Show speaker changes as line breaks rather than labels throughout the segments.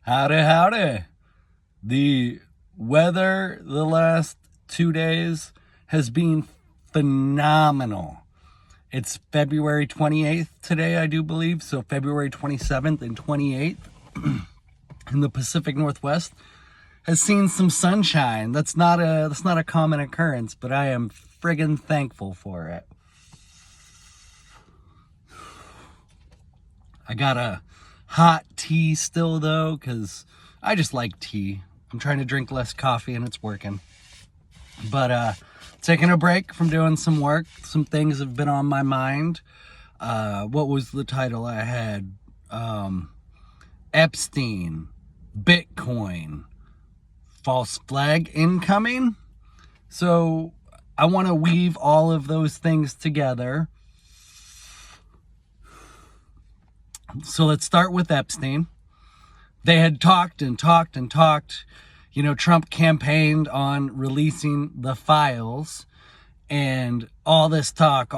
Howdy, howdy. The weather the last 2 days has been phenomenal. It's February 28th today, I do believe. So February 27th and 28th in the Pacific Northwest has seen some sunshine. That's not a common occurrence, but I am friggin' thankful for it. I got a hot tea still though, because I just like tea. I'm trying to drink less coffee and it's working. But taking a break from doing some work. Some things have been on my mind. What was the title I had? Epstein, Bitcoin, false flag incoming. So I want to weave all of those things together. So let's start with Epstein. They had talked and talked and talked. You know, Trump campaigned on releasing the files, and all this talk.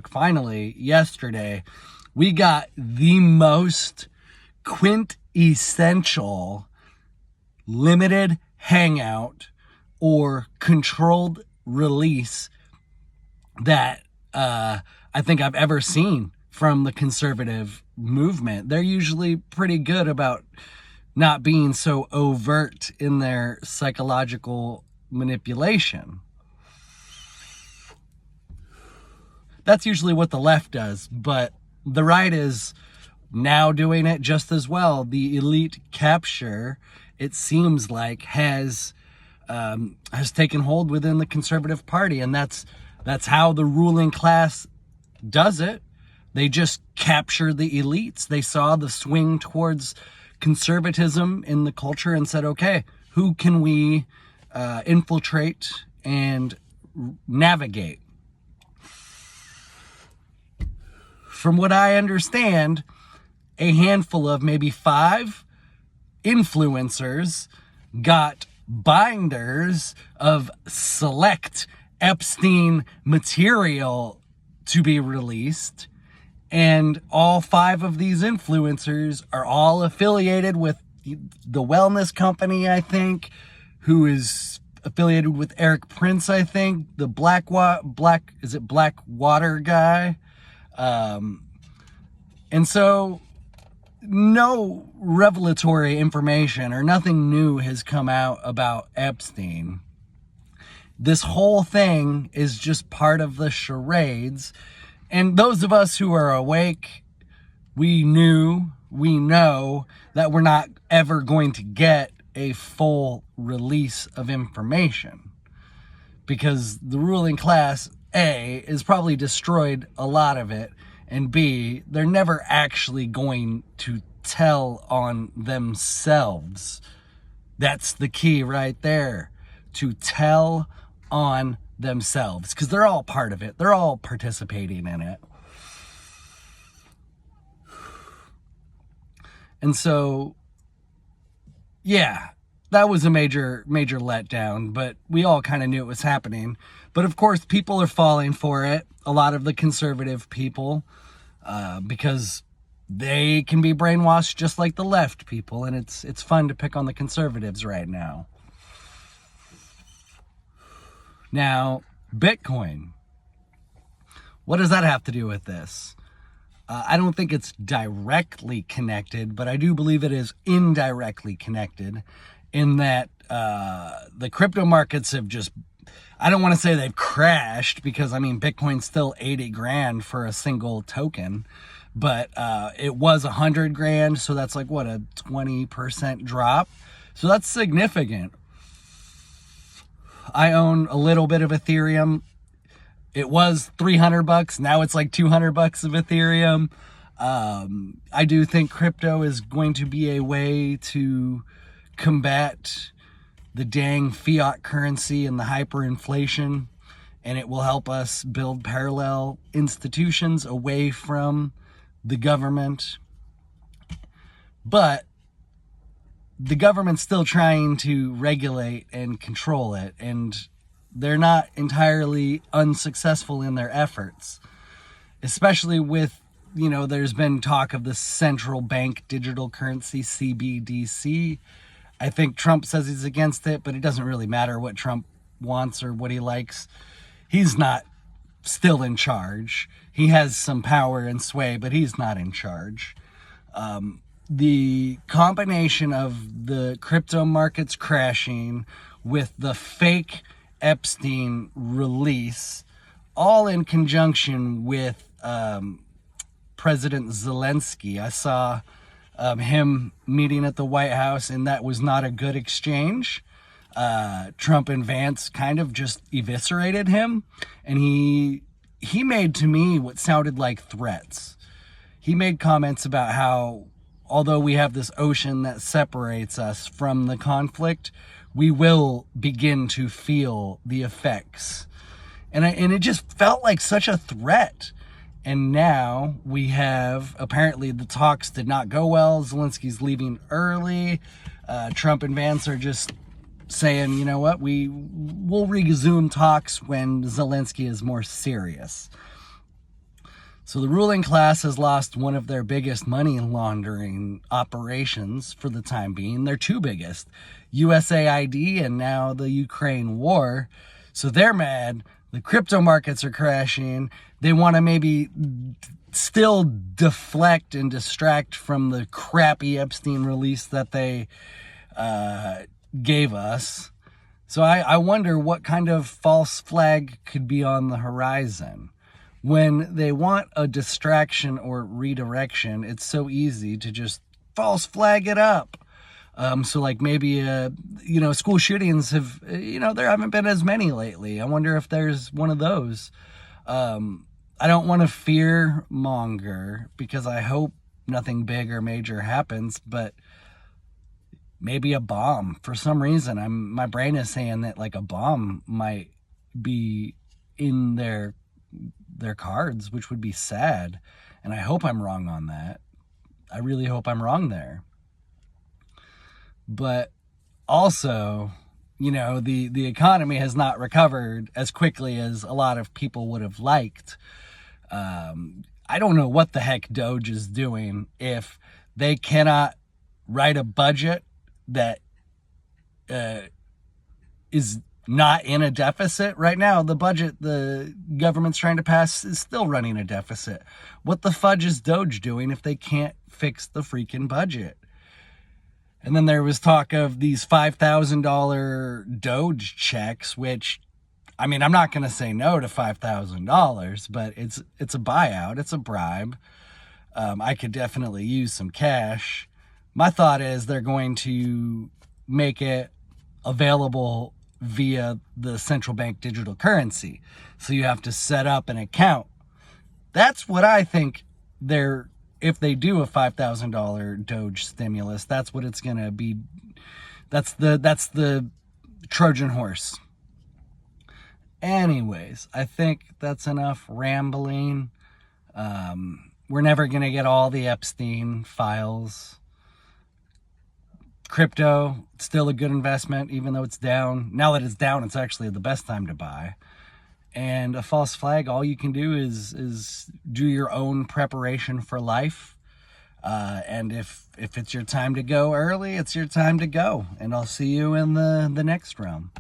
Finally, yesterday, we got the most quintessential limited hangout or controlled release that I think I've ever seen from the conservative movement. They're usually pretty good about not being so overt in their psychological manipulation. That's usually what the left does, but the right is now doing it just as well. The elite capture, it seems like, has taken hold within the conservative party, and that's how the ruling class does it. They just capture the elites. They saw the swing towards conservatism in the culture and said, okay, who can we infiltrate and navigate? From what I understand, a handful of maybe 5 influencers got binders of select Epstein material to be released. And all 5 of these influencers are all affiliated with the wellness company, I think, who is affiliated with Eric Prince, I think, the Blackwater guy. And so no revelatory information or nothing new has come out about Epstein. This whole thing is just part of the charades. And those of us who are awake, we know that we're not ever going to get a full release of information, because the ruling class, A, is probably destroyed a lot of it, and B, they're never actually going to tell on themselves. That's the key right there, to tell on themselves, because they're all part of it. They're all participating in it. And so, yeah, that was a major letdown, but we all kind of knew it was happening. But of course, people are falling for it. A lot of the conservative people, because they can be brainwashed just like the left people, and it's fun to pick on the conservatives right now. Now, Bitcoin. What does that have to do with this? I don't think it's directly connected, but I do believe it is indirectly connected, in that the crypto markets have just, I don't want to say they've crashed, because I mean, Bitcoin's still 80 grand for a single token, but it was 100 grand. So that's like, what, a 20% drop. So that's significant. I own a little bit of Ethereum. It was $300. Now it's like $200 of Ethereum. I do think crypto is going to be a way to combat the dang fiat currency and the hyperinflation, and it will help us build parallel institutions away from the government. But the government's still trying to regulate and control it, and they're not entirely unsuccessful in their efforts, especially with there's been talk of the central bank digital currency, CBDC. I think Trump says he's against it, but it doesn't really matter what Trump wants or what he likes. He's not still in charge. He has some power and sway, but he's not in charge. The combination of the crypto markets crashing with the fake Epstein release, all in conjunction with President Zelensky. I saw him meeting at the White House, and that was not a good exchange. Trump and Vance kind of just eviscerated him, and he made to me what sounded like threats. He made comments about how, although we have this ocean that separates us from the conflict, we will begin to feel the effects. And it just felt like such a threat. And now we have, apparently the talks did not go well. Zelensky's leaving early. Trump and Vance are just saying, you know what, we'll resume talks when Zelensky is more serious. So the ruling class has lost one of their biggest money laundering operations for the time being. Their two biggest, USAID and now the Ukraine war. So they're mad. The crypto markets are crashing. They want to maybe still deflect and distract from the crappy Epstein release that they gave us. So I wonder what kind of false flag could be on the horizon. When they want a distraction or redirection, it's so easy to just false flag it up. So like maybe, school shootings have, there haven't been as many lately. I wonder if there's one of those. I don't want to fear monger because I hope nothing big or major happens, but maybe a bomb. For some reason, my brain is saying that like a bomb might be in their cards, which would be sad. And I hope I'm wrong on that. I really hope I'm wrong there. But also, the economy has not recovered as quickly as a lot of people would have liked. I don't know what the heck Doge is doing if they cannot write a budget that is not in a deficit. Right now, the budget the government's trying to pass is still running a deficit. What the fudge is Doge doing if they can't fix the freaking budget? And then there was talk of these $5,000 Doge checks, which, I'm not going to say no to $5,000, but it's a buyout. It's a bribe. I could definitely use some cash. My thought is they're going to make it available via the central bank digital currency. So you have to set up an account. That's what I think if they do a $5,000 Doge stimulus, that's what it's going to be. That's the Trojan horse. Anyways, I think that's enough rambling. We're never going to get all the Epstein files. Crypto, still a good investment, even though it's down. Now that it's down, it's actually the best time to buy. And a false flag, all you can do is do your own preparation for life. And if it's your time to go early, it's your time to go. And I'll see you in the next round.